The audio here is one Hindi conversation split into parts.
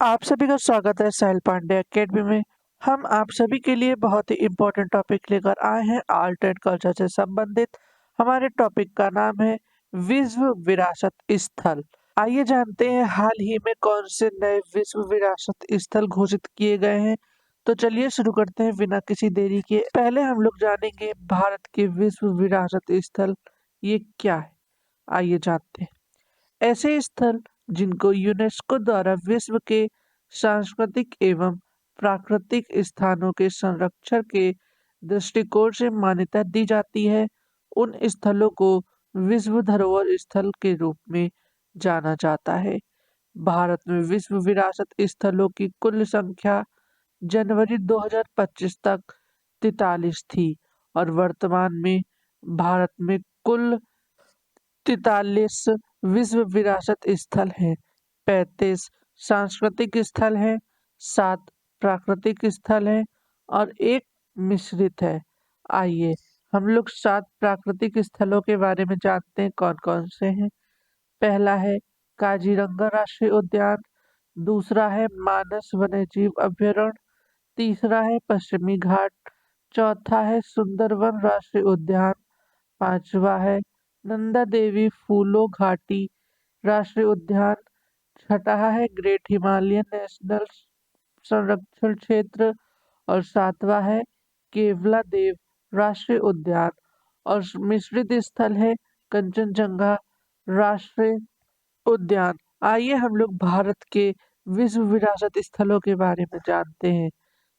आप सभी का स्वागत है साहिल पांडे एकेडमी में। हम आप सभी के लिए बहुत ही इम्पोर्टेंट टॉपिक लेकर आए हैं आर्ट एंड कल्चर से संबंधित। हमारे टॉपिक का नाम है विश्व विरासत स्थल। आइए जानते हैं हाल ही में कौन से नए विश्व विरासत स्थल घोषित किए गए हैं। तो चलिए शुरू करते हैं बिना किसी देरी के। पहले हम लोग जानेंगे भारत के विश्व विरासत स्थल ये क्या है। आइए जानते हैं ऐसे स्थल जिनको यूनेस्को द्वारा विश्व के सांस्कृतिक एवं प्राकृतिक स्थानों के संरक्षण के दृष्टिकोण से मान्यता दी जाती है। उन स्थलों को विश्व धरोहर स्थल के रूप में जाना जाता है। भारत में विश्व विरासत स्थलों की कुल संख्या जनवरी 2025 तक 43 थी और वर्तमान में भारत में कुल 43 विश्व विरासत स्थल हैं। 35 सांस्कृतिक स्थल हैं, 7 प्राकृतिक स्थल हैं और एक मिश्रित है। आइए हम लोग 7 प्राकृतिक स्थलों के बारे में जानते हैं कौन कौन से हैं। पहला है काजीरंगा राष्ट्रीय उद्यान, दूसरा है मानस वन्यजीव अभयारण्य, तीसरा है पश्चिमी घाट, चौथा है सुंदरवन राष्ट्रीय उद्यान, पांचवा है नंदा देवी फूलो घाटी राष्ट्रीय उद्यान, छठा है ग्रेट हिमालयन नेशनल संरक्षण क्षेत्र और सातवां है केवला देव राष्ट्रीय उद्यान और मिश्रित स्थल है कंचनजंगा राष्ट्रीय उद्यान। आइए हम लोग भारत के विश्व विरासत स्थलों के बारे में जानते हैं।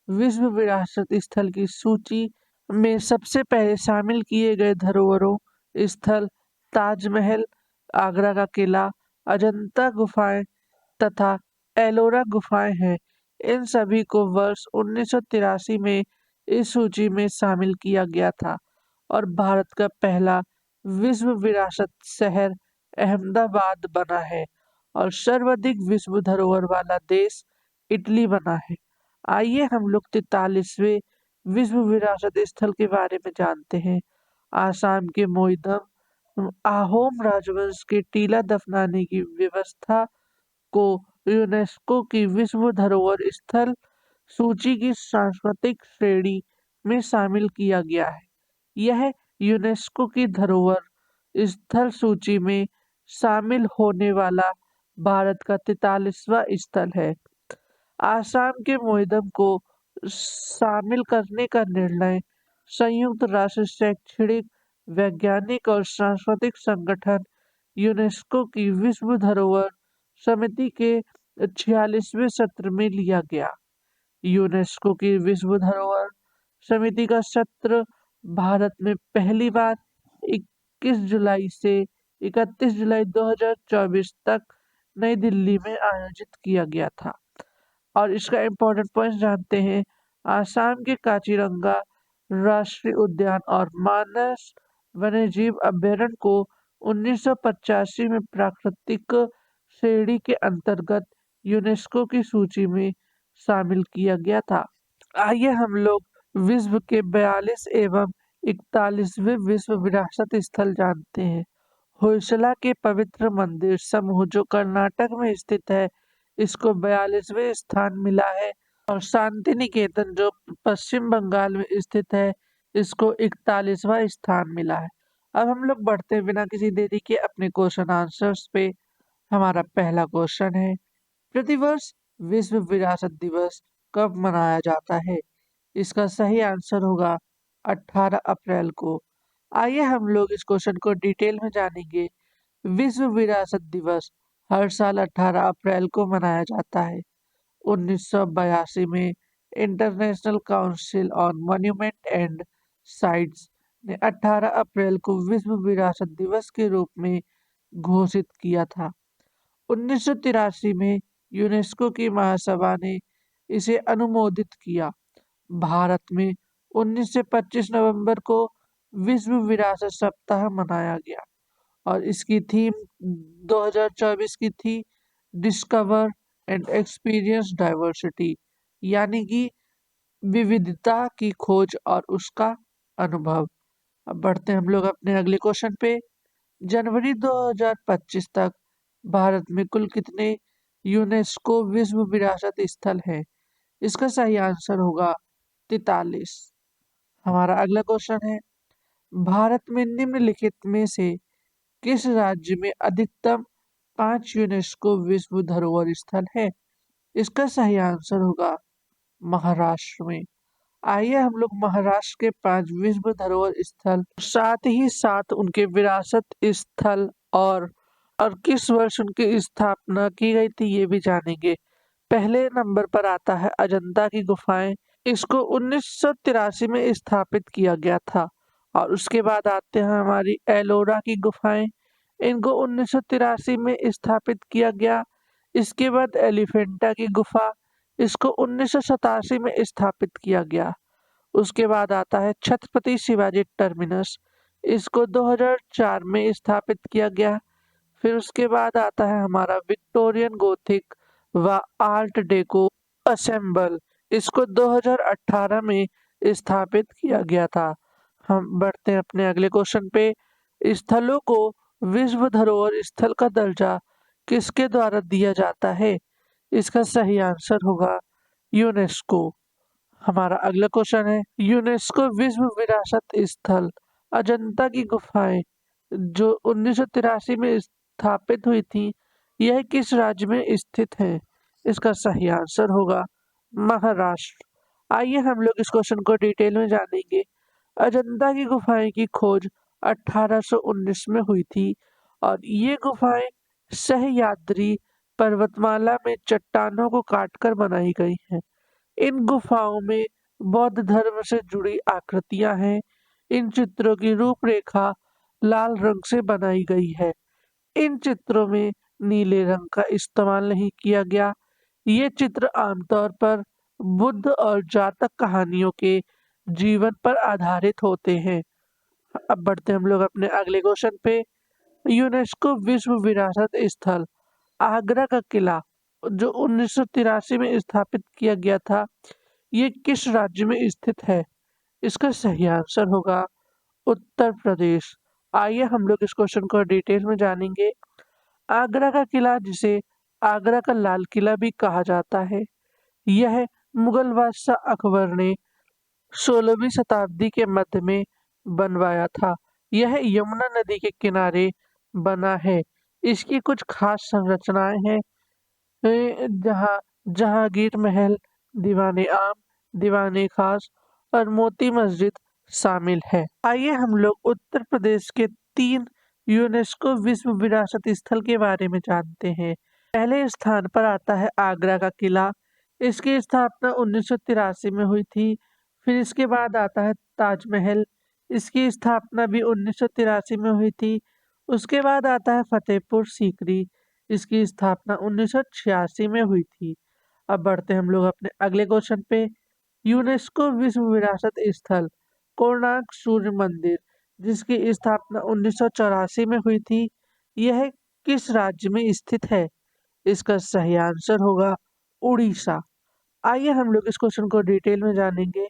विश्व विरासत स्थल की सूची में सबसे पहले शामिल किए गए धरोहरों स्थल ताजमहल, आगरा का किला, अजंता गुफाएं तथा एलोरा गुफाएं हैं। इन सभी को वर्ष 1983 में इस सूची में शामिल किया गया था और भारत का पहला विश्व विरासत शहर अहमदाबाद बना है और सर्वाधिक विश्व धरोहर वाला देश इटली बना है। आइए हम लोग 43वें विश्व विरासत स्थल के बारे में जानते हैं। आसाम के मोईदम आहोम राजवंश के टीला दफनाने की व्यवस्था को यूनेस्को की विश्व धरोहर स्थल सूची की सांस्कृतिक श्रेणी में शामिल किया गया है। यह यूनेस्को की धरोहर स्थल सूची में शामिल होने वाला भारत का 43वां स्थल है। आसाम के मोईदम को शामिल करने का निर्णय संयुक्त राष्ट्र शैक्षणिक, वैज्ञानिक और सांस्कृतिक संगठन यूनेस्को की विश्व धरोहर समिति के 46वें सत्र में लिया गया। यूनेस्को की विश्व धरोहर समिति का सत्र भारत में पहली बार 21 जुलाई से 31 जुलाई 2024 तक नई दिल्ली में आयोजित किया गया था। और इसका इम्पोर्टेंट पॉइंट जानते हैं। आसाम के काजीरंगा राष्ट्रीय उद्यान और मानस वन्यजीव अभयारण्य को 1985 में प्राकृतिक श्रेणी के अंतर्गत यूनेस्को की सूची में शामिल किया गया था। आइए हम लोग विश्व के 42 एवं 41वें विश्व विरासत स्थल जानते हैं। होयसला के पवित्र मंदिर समूह जो कर्नाटक में स्थित है, इसको 42वें स्थान मिला है और शांति निकेतन जो पश्चिम बंगाल में स्थित है, इसको 41वां स्थान मिला है। अब हम लोग बढ़ते हैं बिना किसी देरी के अपने क्वेश्चन आंसर्स पे। हमारा पहला क्वेश्चन है, प्रतिवर्ष विश्व विरासत दिवस कब मनाया जाता है। इसका सही आंसर होगा 18 अप्रैल को। आइए हम लोग इस क्वेश्चन को डिटेल में जानेंगे। विश्व विरासत दिवस हर साल 18 अप्रैल को मनाया जाता है। 1982 में international council on monument and sites ने 18 अप्रैल को विश्व विरासत दिवस के रूप में घोषित किया था। 1983 में यूनेस्को की महासभा ने इसे अनुमोदित किया। भारत में 19 से 25 नवंबर को विश्व विरासत सप्ताह मनाया गया और इसकी थीम 2024 की थी डिस्कवर एंड एक्सपीरियंस डाइवर्सिटी, यानी कि विविधता की खोज और उसका अनुभव। अब बढ़ते हैं हम लोग अपने अगले क्वेश्चन पे। जनवरी 2025 तक भारत में कुल कितने यूनेस्को विश्व विरासत स्थल है? इसका सही आंसर होगा 43। हमारा अगला क्वेश्चन है, भारत में निम्नलिखित में से किस राज्य में अधिकतम 5 यूनेस्को विश्व धरोहर स्थल है? इसका सही आंसर होगा महाराष्ट्र में। आइए हम लोग महाराष्ट्र के 5 विश्व धरोहर स्थल, साथ ही साथ उनके विरासत स्थल और किस वर्ष उनकी स्थापना की गई थी ये भी जानेंगे। पहले नंबर पर आता है अजंता की गुफाएं। इसको 1983 में स्थापित किया गया था। और उसके बाद आते हैं हमारी एलोरा की गुफाएं। इनको 1983 में स्थापित किया गया। इसके बाद एलिफेंटा की गुफा, इसको 1987 में स्थापित किया गया। उसके बाद आता है छत्रपति शिवाजी टर्मिनस। इसको 2004 में स्थापित किया गया। फिर उसके बाद आता है हमारा विक्टोरियन गोथिक व आर्ट डेको असेंबल। इसको 2018 में स्थापित किया गया था। हम बढ़ते हैं अपने अगले क्वेश्चन पे। स्थलों को विश्व धरोहर स्थल का दर्जा किसके द्वारा दिया जाता है? इसका सही आंसर होगा यूनेस्को। हमारा अगला क्वेश्चन है, यूनेस्को विश्व विरासत स्थल अजंता की गुफाएं जो 1983 में स्थापित हुई थी, यह किस राज्य में स्थित है? इसका सही आंसर होगा महाराष्ट्र। आइए हम लोग इस क्वेश्चन को डिटेल में जानेंगे। अजंता की गुफाएं की खोज 1819 में हुई थी और ये गुफाएं सह्याद्री पर्वतमाला में चट्टानों को काटकर बनाई गई हैं। इन गुफाओं में बौद्ध धर्म से जुड़ी आकृतियां हैं। इन चित्रों की रूपरेखा लाल रंग से बनाई गई है। इन चित्रों में नीले रंग का इस्तेमाल नहीं किया गया। ये चित्र आमतौर पर बुद्ध और जातक कहानियों के जीवन पर आधारित होते हैं। अब बढ़ते हम लोग अपने अगले क्वेश्चन पे। यूनेस्को विश्व विरासत स्थल आगरा का किला जो 1983 में स्थापित किया गया था, ये किस राज्य में स्थित है? इसका सही आंसर होगा उत्तर प्रदेश। आइए हम लोग इस क्वेश्चन को डिटेल में जानेंगे। आगरा का किला, जिसे आगरा का लाल किला भी कहा जाता है, यह मुगल बादशाह अकबर ने 16वीं शताब्दी के मध्य में बनवाया था। यह यमुना नदी के किनारे बना है। इसकी कुछ खास संरचनाएं हैं, जहाँ जहांगीर महल, दीवाने आम, दीवाने खास और मोती मस्जिद शामिल है। आइए हम लोग उत्तर प्रदेश के 3 यूनेस्को विश्व विरासत स्थल के बारे में जानते हैं। पहले स्थान पर आता है आगरा का किला। इसकी स्थापना 1983 में हुई थी। फिर इसके बाद आता है ताजमहल। इसकी स्थापना भी 1983 में हुई थी। उसके बाद आता है फतेहपुर सीकरी। इसकी स्थापना 1986 में हुई थी। अब बढ़ते हम लोग अपने अगले क्वेश्चन पे। यूनेस्को विश्व विरासत स्थल कोणार्क सूर्य मंदिर, जिसकी स्थापना 1984 में हुई थी, यह किस राज्य में स्थित है? इसका सही आंसर होगा उड़ीसा। आइए हम लोग इस क्वेश्चन को डिटेल में जानेंगे।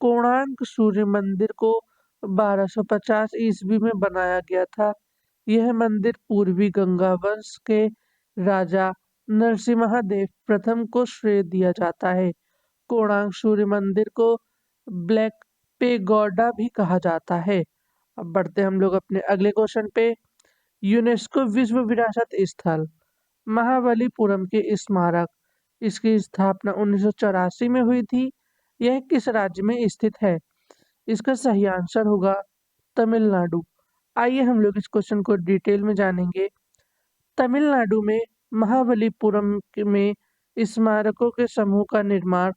कोणार्क सूर्य मंदिर को 1250 ईस्वी में बनाया गया था। यह मंदिर पूर्वी गंगा वंश के राजा नरसिम्हा देव प्रथम को श्रेय दिया जाता है। कोणार्क सूर्य मंदिर को ब्लैक पेगोडा भी कहा जाता है। अब बढ़ते हम लोग अपने अगले क्वेश्चन पे। यूनेस्को विश्व विरासत स्थल महाबलीपुरम के स्मारक, इसकी स्थापना 1984 में हुई थी। यह किस राज्य में स्थित है? इसका सही आंसर होगा तमिलनाडु। आइए हम लोग इस क्वेश्चन को डिटेल में जानेंगे। तमिलनाडु में महाबलीपुरम में स्मारकों के समूह का निर्माण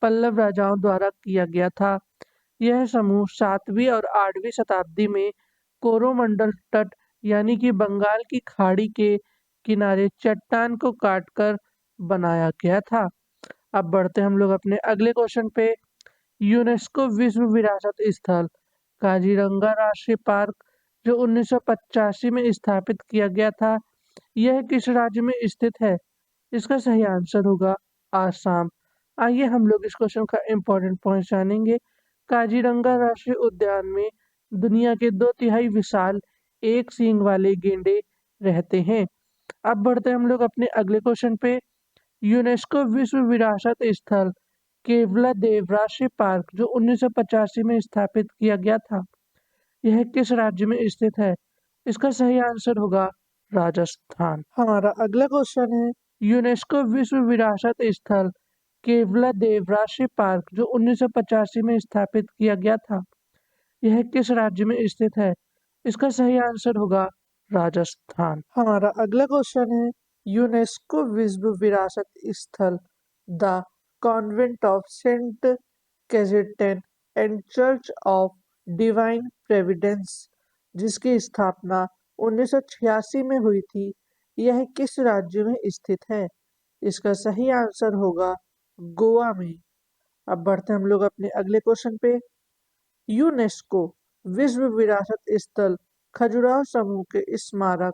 पल्लव राजाओं द्वारा किया गया था। यह समूह 7वीं और 8वीं शताब्दी में कोरोमंडल तट यानी कि बंगाल की खाड़ी के किनारे चट्टान को काटकर बनाया गया था। अब बढ़ते हम लोग अपने अगले क्वेश्चन पे। यूनेस्को विश्व विरासत स्थल काजीरंगा राष्ट्रीय पार्क जो 1985 में स्थापित किया गया था, यह किस राज्य में स्थित है? इसका सही आंसर होगा आसाम। आइए हम लोग इस क्वेश्चन का इम्पोर्टेंट पॉइंट जानेंगे। काजीरंगा राष्ट्रीय उद्यान में दुनिया के 2 तिहाई विशाल एक सींग वाले गेंडे रहते हैं। अब बढ़ते हैं हम लोग अपने अगले क्वेश्चन पे। यूनेस्को विश्व विरासत स्थल केवलादेव राष्ट्रीय पार्क जो 1985 में स्थापित किया गया था, यह किस राज्य में स्थित है? इसका सही आंसर होगा राजस्थान। हमारा अगला क्वेश्चन है, यूनेस्को विश्व विरासत स्थल केवलादेव राष्ट्रीय पार्क जो 1985 में स्थापित किया गया था, यह किस राज्य में स्थित है? इसका सही आंसर होगा राजस्थान। हमारा अगला क्वेश्चन है, यूनेस्को विश्व विरासत स्थल the convent of Saint Cajetan and church of divine providence जिसकी स्थापना 1986 में हुई थी, यह किस राज्य में स्थित है? इसका सही आंसर होगा गोवा में। अब बढ़ते हम लोग अपने अगले क्वेश्चन पे। यूनेस्को विश्व विरासत स्थल खजुराहो समूह के स्मारक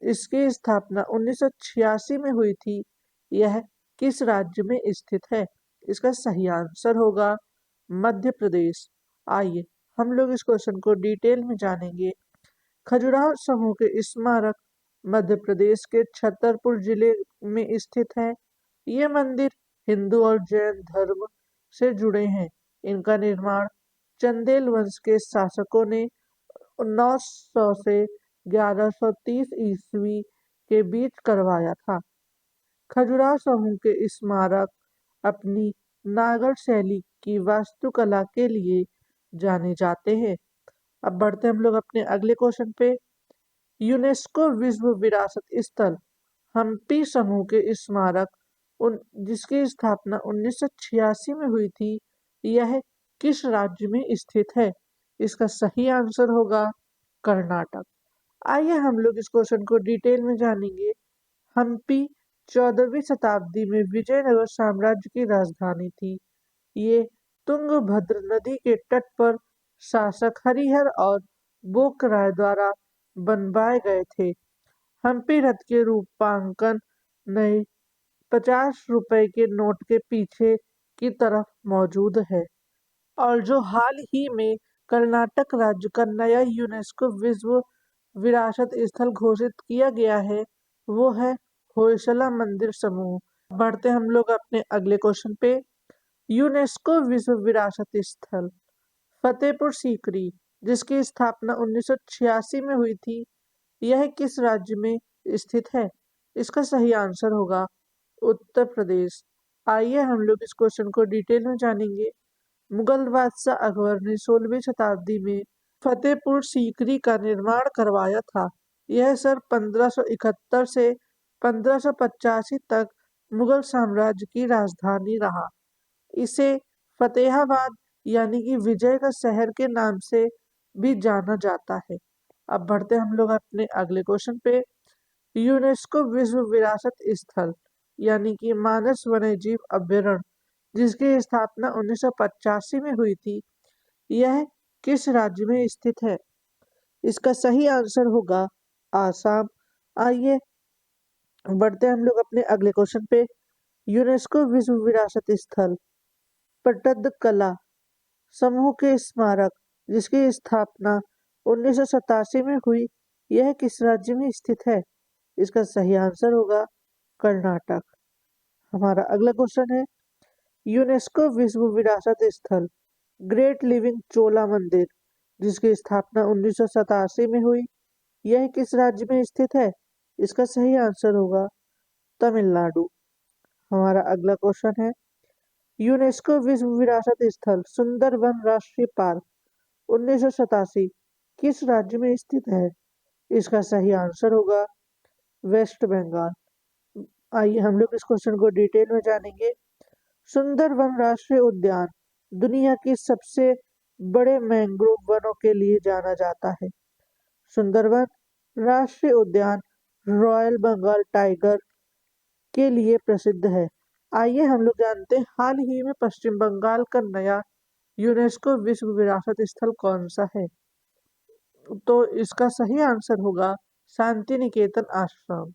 इसकी स्थापना 1986 में हुई थी, यह किस राज्य में स्थित है? इसका सही आंसर होगा मध्य प्रदेश। आइए हम लोग इस क्वेश्चन को डिटेल में जानेंगे। खजुराहो समूह के स्मारक मध्य प्रदेश के छतरपुर जिले में स्थित है। ये मंदिर हिंदू और जैन धर्म से जुड़े हैं। इनका निर्माण चंदेल वंश के शासकों ने 900 से 1130 ईस्वी के बीच करवाया था। खजुराहो समूह के स्मारक अपनी नागर शैली की वास्तुकला के लिए जाने जाते हैं। अब बढ़ते हम लोग अपने अगले क्वेश्चन पे। यूनेस्को विश्व विरासत स्थल हम्पी समूह के स्मारक उन जिसकी स्थापना 1986 में हुई थी, यह किस राज्य में स्थित है? इसका सही आंसर होगा कर्नाटक। आइए हम लोग इस क्वेश्चन को डिटेल में जानेंगे। हम्पी 14वीं शताब्दी में विजयनगर साम्राज्य की राजधानी थी। ये तुंगभद्र नदी के तट पर शासक हरिहर और बोकराय द्वारा बनवाए गए थे। हम्पी रथ के रूपांकन नए 50 रुपए के नोट के पीछे की तरफ मौजूद है। और जो हाल ही में कर्नाटक राज्य का नया यूनेस्को विश्व विरासत स्थल घोषित किया गया है, वो है होयसला मंदिर समूह। बढ़ते हम लोग अपने अगले क्वेश्चन पे। यूनेस्को विश्व विरासत स्थल फतेहपुर सीकरी जिसकी स्थापना 1986 में हुई थी, यह किस राज्य में स्थित है? इसका सही आंसर होगा उत्तर प्रदेश। आइए हम लोग इस क्वेश्चन को डिटेल में जानेंगे। मुगल बादशाह अकबर ने 16वीं शताब्दी में फतेहपुर सीकरी का निर्माण करवाया था। यह सन 1571 से 1585 तक मुगल साम्राज्य की राजधानी रहा। इसे फतेहाबाद यानी कि विजय का शहर के नाम से भी जाना जाता है। अब बढ़ते हम लोग अपने अगले क्वेश्चन पे। यूनेस्को विश्व विरासत स्थल यानी कि मानस वन्यजीव अभ्यारण्य जिसकी स्थापना 1985 में हुई थी, यह किस राज्य में स्थित है? इसका सही आंसर होगा आसाम। आइए बढ़ते हम लोग अपने अगले क्वेश्चन पे। यूनेस्को विश्व विरासत स्थल पट्टदकला समूह के स्मारक जिसकी स्थापना 1987 में हुई, यह किस राज्य में स्थित है? इसका सही आंसर होगा कर्नाटक। हमारा अगला क्वेश्चन है, यूनेस्को विश्व विरासत स्थल ग्रेट लिविंग चोला मंदिर जिसकी स्थापना 1987 में हुई, यह किस राज्य में स्थित है? इसका सही आंसर होगा तमिलनाडु। हमारा अगला क्वेश्चन है, यूनेस्को विश्व विरासत स्थल सुंदरबन राष्ट्रीय पार्क 1987 किस राज्य में स्थित है? इसका सही आंसर होगा वेस्ट बंगाल। आइए हम लोग इस क्वेश्चन को डिटेल में जानेंगे। सुंदरबन राष्ट्रीय उद्यान दुनिया की सबसे बड़े मैंग्रोव वनों के लिए जाना जाता है। सुंदरबन राष्ट्रीय उद्यान रॉयल बंगाल टाइगर के लिए प्रसिद्ध है। आइए हम लोग जानते हैं हाल ही में पश्चिम बंगाल का नया यूनेस्को विश्व विरासत स्थल कौन सा है? तो इसका सही आंसर होगा शांति निकेतन आश्रम।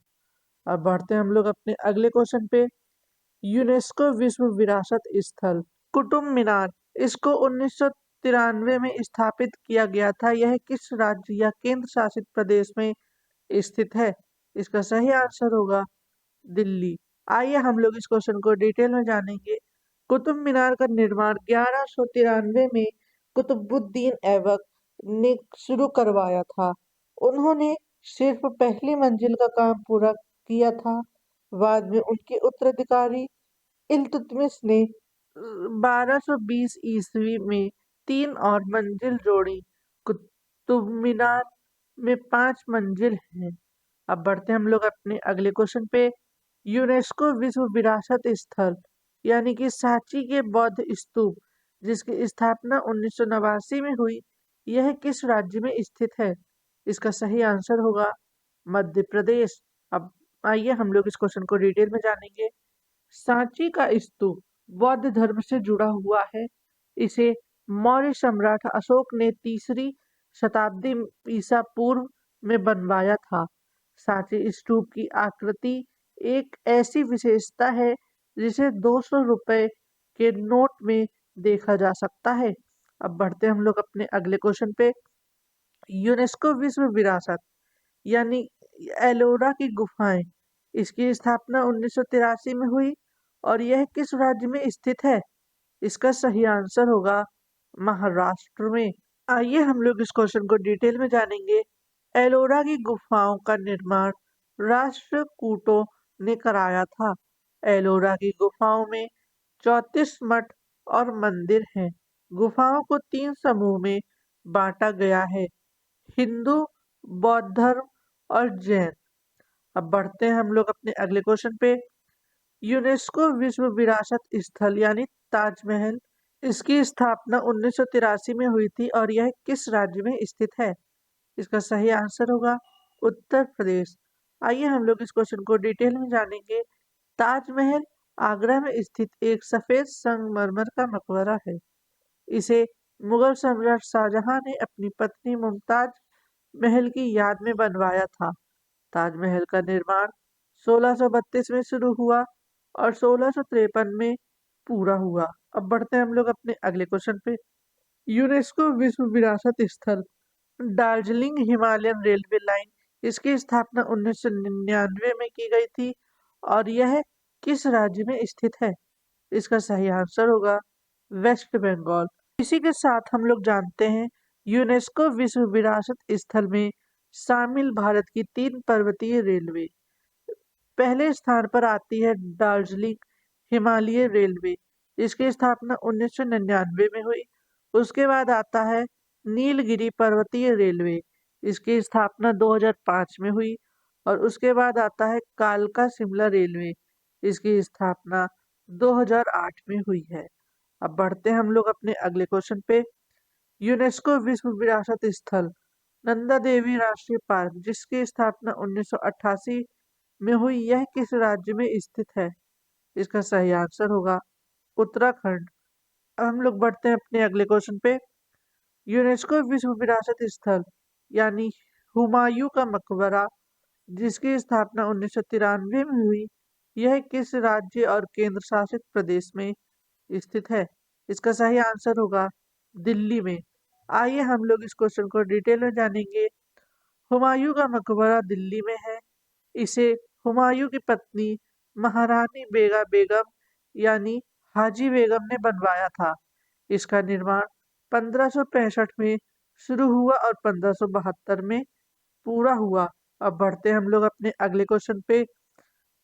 अब बढ़ते हैं हम लोग अपने अगले क्वेश्चन पे। यूनेस्को विश्व विरासत स्थल कुतुब मीनार इसको 1993 में स्थापित किया गया था। यह किस राज्य या केंद्र शासित प्रदेश में स्थित है? इसका सही आंसर होगा दिल्ली। आइए हम लोग इस क्वेश्चन को डिटेल में जानेंगे। कुतुब मीनार का निर्माण 1193 में कुतुबुद्दीन ऐबक ने शुरू करवाया था। उन्होंने सिर्फ पहली मंजिल का काम पूरा किया था। बाद में उनके उत्तराधिकारी इल्तुतमिश ने 1220 ईस्वी में 3 और मंजिल जोड़ी। कुतुब मीनार में 5 मंजिल हैं। अब बढ़ते हैं हम लोग अपने अगले क्वेश्चन पे। यूनेस्को विश्व विरासत स्थल यानी कि सांची के बौद्ध स्तूप जिसकी स्थापना 1989 में हुई, यह किस राज्य में स्थित है? इसका सही आंसर होगा मध्य प्रदेश। अब आइए हम लोग इस क्वेश्चन को डिटेल में जानेंगे। सांची का स्तूप बौद्ध धर्म से जुड़ा हुआ है। इसे मौर्य सम्राट अशोक ने 3री शताब्दी ईसा पूर्व में बनवाया था। सांची स्तूप की आकृति एक ऐसी विशेषता है जिसे 200 रुपए के नोट में देखा जा सकता है। अब बढ़ते हम लोग अपने अगले क्वेश्चन पे। यूनेस्को विश्व विरासत यानी एलोरा की गुफाएं, इसकी स्थापना 1983 में हुई और यह किस राज्य में स्थित है? इसका सही आंसर होगा महाराष्ट्र में। आइए हम लोग इस क्वेश्चन को डिटेल में जानेंगे। एलोरा की गुफाओं का निर्माण राष्ट्रकूटों ने कराया था। एलोरा की गुफाओं में 34 मठ और मंदिर हैं। गुफाओं को 3 समूह में बांटा गया है, हिंदू, बौद्ध धर्म और जैन। अब बढ़ते हैं हम लोग अपने अगले क्वेश्चन पे। यूनेस्को विश्व विरासत स्थल यानी ताजमहल, इसकी स्थापना 1983 में हुई थी और यह किस राज्य में स्थित है? इसका सही आंसर होगा उत्तर प्रदेश। आइए हम लोग इस क्वेश्चन को डिटेल में जानेंगे। ताजमहल आगरा में स्थित एक सफेद संगमरमर का मकबरा है। इसे मुगल सम्राट शाहजहां ने अपनी पत्नी मुमताज महल की याद में बनवाया था। ताजमहल का निर्माण 1632 में शुरू हुआ और 1653 में पूरा हुआ। अब बढ़ते हैं हम लोग अपने अगले क्वेश्चन पे। यूनेस्को विश्व विरासत स्थल दार्जिलिंग हिमालयन रेलवे लाइन, इसकी स्थापना 1999 में की गई थी और यह किस राज्य में स्थित है? इसका सही आंसर होगा वेस्ट बंगाल। इसी के साथ हम लोग जानते हैं यूनेस्को विश्व विरासत स्थल में शामिल भारत की 3 पर्वतीय रेलवे। पहले स्थान पर आती है दार्जिलिंग हिमालय रेलवे, इसकी स्थापना 1999 में हुई। उसके बाद आता है नीलगिरी पर्वतीय रेलवे, इसकी स्थापना 2005 में हुई। और उसके बाद आता है कालका शिमला रेलवे, इसकी स्थापना 2008 में हुई है। अब बढ़ते हैं हम लोग अपने अगले क्वेश्चन पे। यूनेस्को विश्व विरासत स्थल नंदा देवी राष्ट्रीय पार्क, जिसकी स्थापना 1988 में हुई, यह किस राज्य में स्थित है? इसका सही आंसर होगा उत्तराखंड। अब हम लोग बढ़ते हैं अपने अगले क्वेश्चन पे। यूनेस्को विश्व विरासत स्थल यानी हुमायूं का मकबरा, जिसकी स्थापना 1993 में हुई, यह किस राज्य और केंद्र शासित प्रदेश में स्थित है? इसका सही आंसर होगा दिल्ली में। आइए हम लोग इस क्वेश्चन को डिटेल में जानेंगे। हुमायूं का मकबरा दिल्ली में है। इसे हुमायूं की पत्नी महारानी बेगा बेगम यानी हाजी बेगम ने बनवाया था। इसका निर्माण 1565 में शुरू हुआ और 1572 में पूरा हुआ। अब बढ़ते हैं हम लोग अपने अगले क्वेश्चन पे।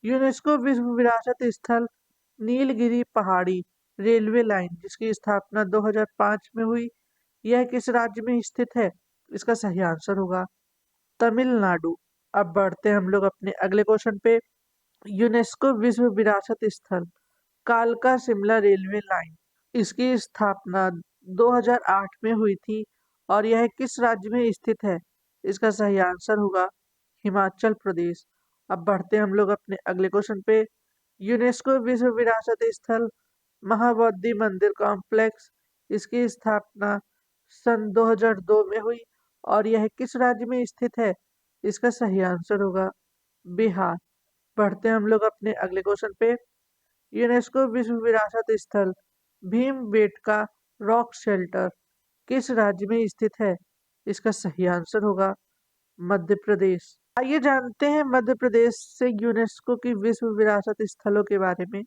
यूनेस्को विश्व विरासत स्थल नीलगिरी पहाड़ी रेलवे लाइन, जिसकी स्थापना 2005 में हुई, यह किस राज्य में स्थित है? इसका सही आंसर होगा तमिलनाडु। अब बढ़ते हैं हम लोग अपने अगले क्वेश्चन पे। यूनेस्को विश्व विरासत स्थल कालका शिमला रेलवे लाइन, इसकी स्थापना 2008 में हुई थी और यह किस राज्य में स्थित है? इसका सही आंसर होगा हिमाचल प्रदेश। अब बढ़ते हैं हम लोग अपने अगले क्वेश्चन पे। यूनेस्को विश्व विरासत स्थल महाबोधि मंदिर कॉम्प्लेक्स, इसकी स्थापना सन 2002 में हुई और यह किस राज्य में स्थित है? इसका सही आंसर होगा बिहार। बढ़ते हैं हम लोग अपने अगले क्वेश्चन पे। यूनेस्को विश्व विरासत स्थल भीमबेटका रॉक शेल्टर किस राज्य में स्थित है? इसका सही आंसर होगा मध्य प्रदेश। आइए जानते हैं मध्य प्रदेश से यूनेस्को की विश्व विरासत स्थलों के बारे में।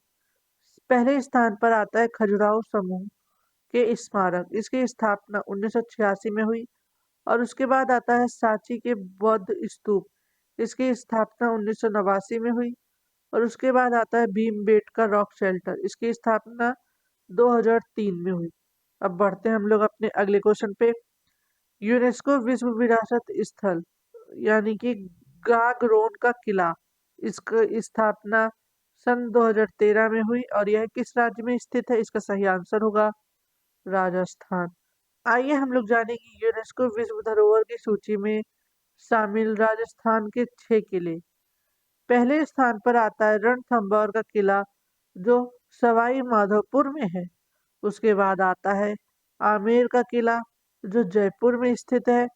पहले स्थान पर आता है खजुराहो समूह के स्मारक। इसकी स्थापना 1986 में हुई। और उसके बाद आता है सांची के बौद्ध स्तूप। इसकी स्थापना 1989 में हुई। और उसके बाद आता है भीमबेटका रॉक शेल्टर। इसकी स्थापना 2003 में हुई। अब बढ़ते हैं हम लोग अपने अगले क्वेश्चन पे। यूनेस्को विश्व विरासत स्थल यानी कि गागरोन का किला, इसकी स्थापना सन 2013 में हुई। और यह किस राज्य में स्थित है? इसका सही आंसर होगा राजस्थान। आइए हम लोग जानें कि यूनेस्को विश्व धरोहर की सूची में शामिल राजस्थान के 6 किले। पहले स्थान पर आता है रणथंभौर का किला, जो सवाई माधोपुर में है। उसके बाद आता है आमेर का किला, जो जयपुर में स्थित है।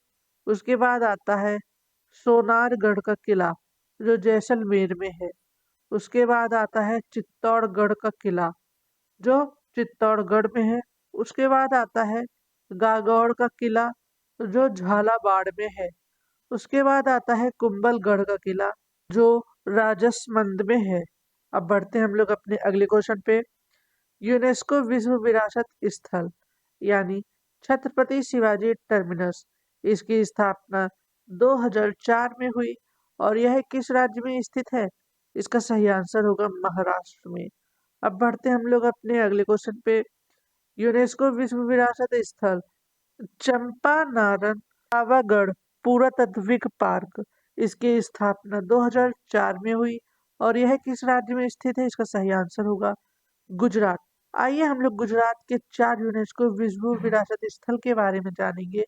उसके बाद आता है सोनारगढ़ का किला, जो जैसलमेर में है। उसके बाद आता है चित्तौड़गढ़ का किला, जो चित्तौड़गढ़ में है। उसके बाद आता है गागौड़ का किला, जो झालावाड़ में है। उसके बाद आता है कुंभलगढ़ का किला, जो राजसमंद में है। अब बढ़ते हैं हम लोग अपने अगले क्वेश्चन पे। यूनेस्को विश्व विरासत स्थल यानी छत्रपति शिवाजी टर्मिनस, इसकी स्थापना 2004 में हुई। और यह किस राज्य में स्थित है? इसका सही आंसर होगा महाराष्ट्र में। अब बढ़ते हैं हम लोग अपने अगले क्वेश्चन पे। यूनेस्को विश्व विरासत स्थल चंपानारन पावागढ़ पुरातात्विक पार्क, इसकी स्थापना 2004 में हुई। और यह किस राज्य में स्थित है? इसका सही आंसर होगा गुजरात। आइए हम लोग गुजरात के 4 यूनेस्को विश्व विरासत स्थल के बारे में जानेंगे।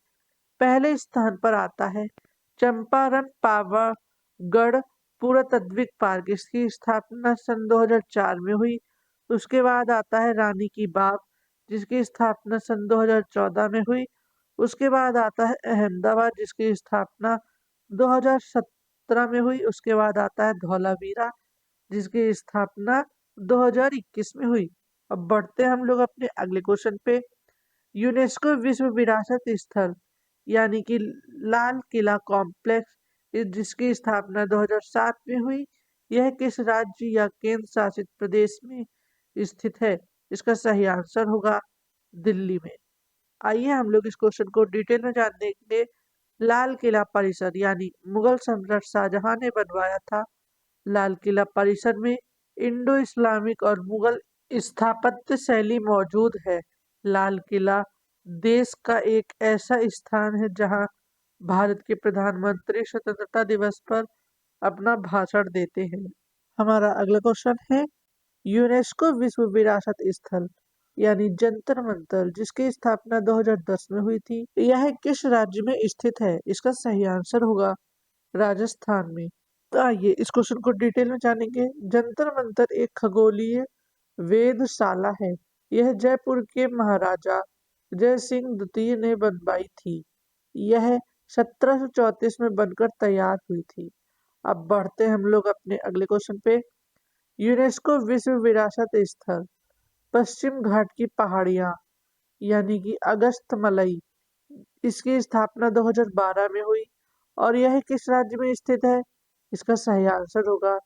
पहले स्थान पर आता है चंपारण पावागढ़ पुरातात्विक पार्क। इसकी स्थापना सन 2004 में हुई। उसके बाद आता है रानी की बाव, जिसकी स्थापना सन 2014 में हुई। उसके बाद आता है अहमदाबाद, जिसकी स्थापना 2017 में हुई। उसके बाद आता है धौलावीरा, जिसकी स्थापना 2021 में हुई। अब बढ़ते हैं हम लोग अपने अगले क्वेश्चन पे। यूनेस्को विश्व विरासत स्थल यानी कि लाल किला कॉम्प्लेक्स, जिसकी स्थापना 2007 में हुई। यह किस राज्य या केंद्र शासित प्रदेश में स्थित है? इसका सही आंसर होगा दिल्ली में। आइए हम लोग इस क्वेश्चन को डिटेल में जानने के लिए। लाल किला परिसर यानी मुगल सम्राट शाहजहां ने बनवाया था। लाल किला परिसर में इंडो इस्लामिक और मुगल स्थापत्य शैली मौजूद है। लाल किला देश का एक ऐसा स्थान है जहां भारत के प्रधानमंत्री स्वतंत्रता दिवस पर अपना भाषण देते हैं। हमारा अगला क्वेश्चन है यूनेस्को विश्व विरासत स्थल यानी जंतर मंतर, जिसकी स्थापना 2010 में हुई थी। यह किस राज्य में स्थित है? इसका सही आंसर होगा राजस्थान में। तो आइए इस क्वेश्चन को डिटेल में जानेंगे। जंतर मंतर एक खगोलीय वेधशाला है। यह जयपुर के महाराजा जय सिंह द्वितीय ने बनवाई थी। यह 1734 में बनकर तैयार हुई थी। अब बढ़ते हैं हम लोग अपने अगले क्वेश्चन पे। यूनेस्को विश्व विरासत स्थल पश्चिम घाट की पहाड़ियाँ यानी कि अगस्त मलई, इसकी स्थापना 2012 में हुई। और यह किस राज्य में स्थित है? इसका सही आंसर होगा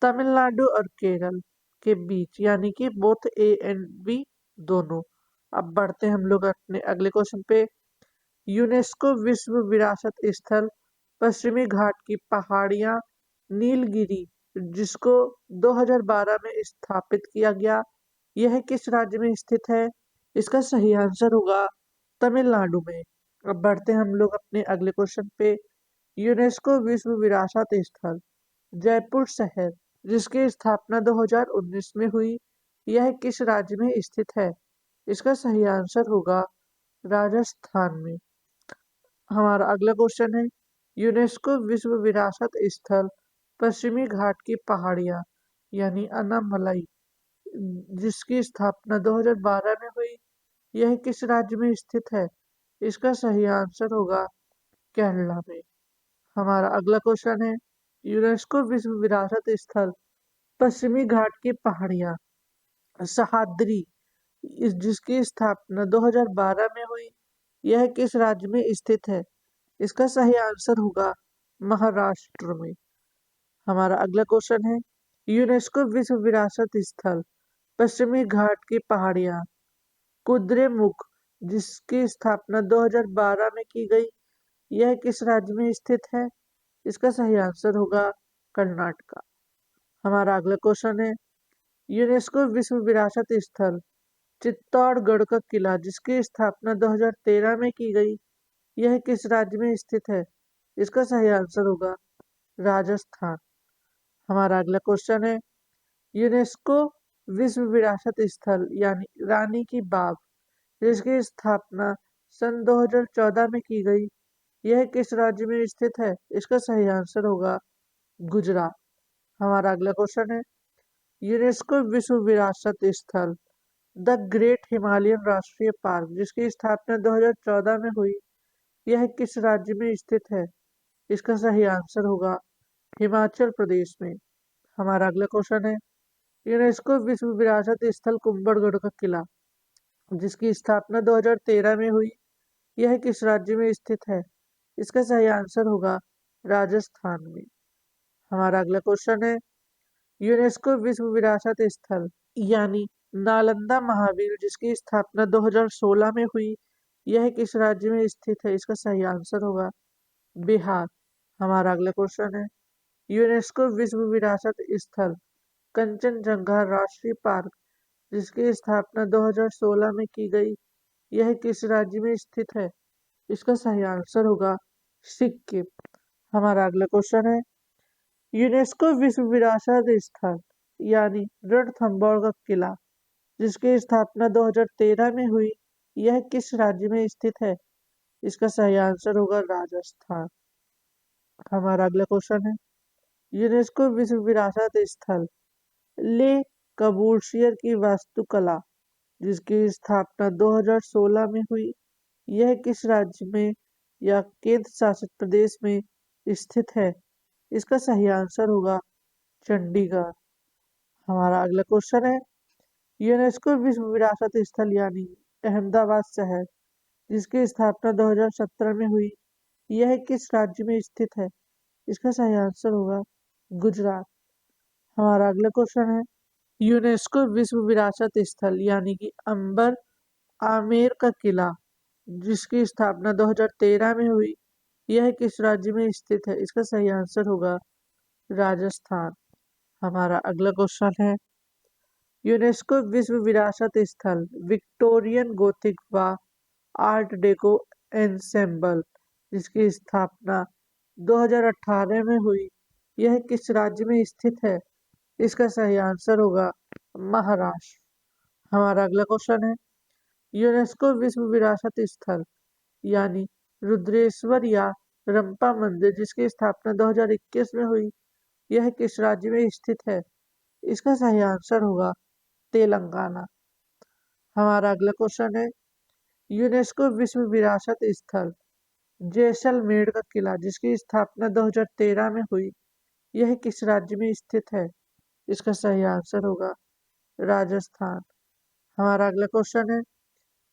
तमिलनाडु और केरल के बीच, यानी कि बोथ ए एंड बी दोनों। अब बढ़ते हैं हम लोग अपने अगले क्वेश्चन पे। यूनेस्को विश्व विरासत स्थल पश्चिमी घाट की पहाड़ियाँ नीलगिरी, जिसको 2012 में स्थापित किया गया। यह किस राज्य में स्थित है? इसका सही आंसर होगा तमिलनाडु में। अब बढ़ते हैं हम लोग अपने अगले क्वेश्चन पे। यूनेस्को विश्व विरासत स्थल जयपुर शहर, जिसकी स्थापना 2019 में हुई। यह किस राज्य में स्थित है? इसका सही आंसर होगा राजस्थान में। हमारा अगला क्वेश्चन है यूनेस्को विश्व विरासत स्थल पश्चिमी घाट की पहाड़ियाँ यानी अनामलाई, जिसकी स्थापना 2012 में हुई। यह किस राज्य में स्थित है? इसका सही आंसर होगा केरला में। हमारा अगला क्वेश्चन है यूनेस्को विश्व विरासत स्थल पश्चिमी घाट की पहाड़ियाँ सह्याद्री, जिसकी स्थापना 2012 में हुई। यह किस राज्य में स्थित है? इसका सही आंसर होगा महाराष्ट्र में। हमारा अगला क्वेश्चन है, यूनेस्को विश्व विरासत स्थल पश्चिमी घाट की पहाड़ियां कुद्रेमुख, जिसकी स्थापना 2012 में की गई, यह किस राज्य में स्थित है? इसका सही आंसर होगा कर्नाटका। हमारा अगला क्वेश्चन है, यूनेस्को विश्व विरासत स्थल चित्तौड़गढ़ का किला, जिसकी स्थापना 2013 में की गई, यह किस राज्य में स्थित है? इसका सही आंसर होगा राजस्थान। हमारा अगला क्वेश्चन है, यूनेस्को विश्व विरासत स्थल यानी रानी की बाग, जिसकी स्थापना सन 2014 में की गई, यह किस राज्य में स्थित है? इसका सही आंसर होगा गुजरात। हमारा अगला क्वेश्चन है, यूनेस्को विश्व विरासत स्थल द ग्रेट हिमालयन राष्ट्रीय पार्क, जिसकी स्थापना 2014 में हुई, यह किस राज्य में स्थित है? इसका सही आंसर होगा हिमाचल प्रदेश में। हमारा अगला क्वेश्चन है, यूनेस्को विश्व विरासत स्थल कुंभलगढ़ का किला, जिसकी स्थापना 2013 में हुई, यह किस राज्य में स्थित है? इसका सही आंसर होगा राजस्थान में। हमारा अगला क्वेश्चन है, यूनेस्को विश्व विरासत स्थल यानी नालंदा महावीर, जिसकी स्थापना 2016 में हुई, यह किस राज्य में स्थित है? इसका सही आंसर होगा बिहार। हमारा अगला क्वेश्चन है, यूनेस्को विश्व विरासत स्थल कंचनजंगा राष्ट्रीय पार्क, जिसकी स्थापना 2016 में की गई, यह किस राज्य में स्थित है? इसका सही आंसर होगा सिक्किम। हमारा अगला क्वेश्चन है, यूनेस्को विश्व विरासत स्थल यानी रणथंभौर का किला, जिसकी स्थापना 2013 में हुई, यह किस राज्य में स्थित है? इसका सही आंसर होगा राजस्थान। हमारा अगला क्वेश्चन है, यूनेस्को विश्व विरासत स्थल ले कबूर्शियर की वास्तुकला, जिसकी स्थापना 2016 में हुई, यह किस राज्य में या केंद्र शासित प्रदेश में स्थित है? इसका सही आंसर होगा चंडीगढ़। हमारा अगला क्वेश्चन है, यूनेस्को विश्व विरासत स्थल यानी अहमदाबाद शहर, जिसकी स्थापना 2017 में हुई, यह किस राज्य में स्थित है? इसका सही आंसर होगा गुजरात। हमारा अगला क्वेश्चन है, यूनेस्को विश्व विरासत स्थल यानी कि अंबर आमेर का किला, जिसकी स्थापना 2013 में हुई, यह किस राज्य में स्थित है? इसका सही आंसर होगा राजस्थान। हमारा अगला क्वेश्चन है, यूनेस्को विश्व विरासत स्थल विक्टोरियन गोथिक व आर्ट डेको एन्सेम्बल, जिसकी स्थापना 2018 में हुई, यह किस राज्य में स्थित है? इसका सही आंसर होगा महाराष्ट्र। हमारा अगला क्वेश्चन है, यूनेस्को विश्व विरासत स्थल यानी रुद्रेश्वर या रंपा मंदिर, जिसकी स्थापना 2021 में हुई, यह किस राज्य में स्थित है? इसका सही आंसर होगा तेलंगाना। हमारा अगला क्वेश्चन है, यूनेस्को विश्व विरासत स्थल जैसलमेर का किला, जिसकी स्थापना 2013 में हुई, यह किस राज्य में स्थित है? इसका सही आंसर होगा राजस्थान। हमारा अगला क्वेश्चन है,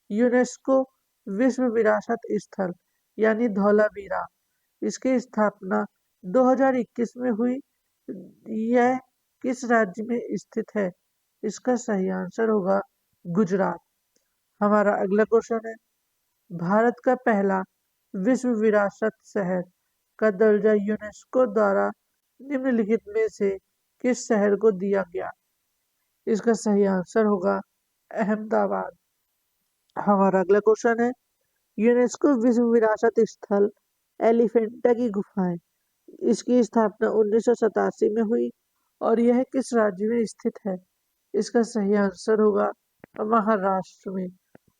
यूनेस्को विश्व विरासत स्थल यानी धौलावीरा, इसकी स्थापना 2021 में हुई, यह किस राज्य में स्थित है? इसका सही आंसर होगा गुजरात। हमारा अगला क्वेश्चन है, भारत का पहला विश्व विरासत शहर का दर्जा यूनेस्को द्वारा निम्नलिखित में से किस शहर को दिया गया? इसका सही आंसर होगा अहमदाबाद। हमारा अगला क्वेश्चन है, यूनेस्को विश्व विरासत स्थल एलिफेंटा की गुफाएं, इसकी स्थापना 1987 में हुई और यह किस राज्य में स्थित है? इसका सही आंसर होगा महाराष्ट्र में।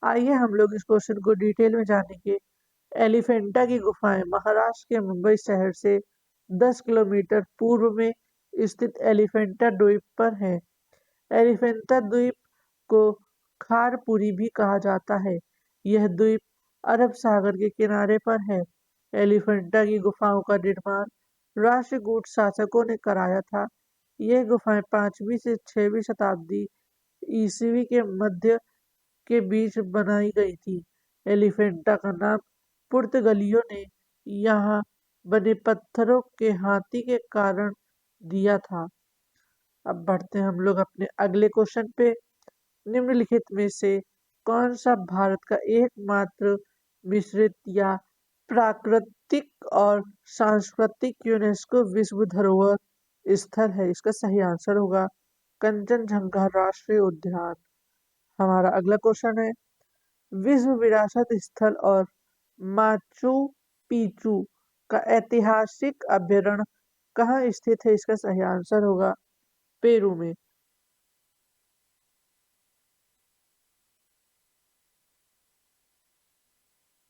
आइए हम लोग इस क्वेश्चन को डिटेल में जानेंगे। एलिफेंटा की गुफाएं महाराष्ट्र के मुंबई शहर से 10 किलोमीटर पूर्व में स्थित एलिफेंटा द्वीप पर है। एलिफेंटा द्वीप को खारपुरी भी कहा जाता है। यह द्वीप अरब सागर के किनारे पर है। एलिफेंटा की गुफाओं का निर्माण राष्ट्रकूट शासकों ने कराया था। ये गुफाएं 5वीं से 6वीं शताब्दी ईस्वी के मध्य के बीच बनाई गई थी। एलिफेंटा का नाम पुर्तगालियों ने यहाँ बने पत्थरों के हाथी के कारण दिया था। अब बढ़ते हैं हम लोग अपने अगले क्वेश्चन पे। निम्नलिखित में से कौन सा भारत का एकमात्र मिश्रित या प्राकृतिक और सांस्कृतिक यूनेस्को विश्व धरोहर स्थल है? इसका सही आंसर होगा कंचनजंगा राष्ट्रीय उद्यान। हमारा अगला क्वेश्चन है, विश्व विरासत स्थल और माचू पिचू का ऐतिहासिक अभ्यारण्य कहाँ स्थित है? इसका सही आंसर होगा पेरू में।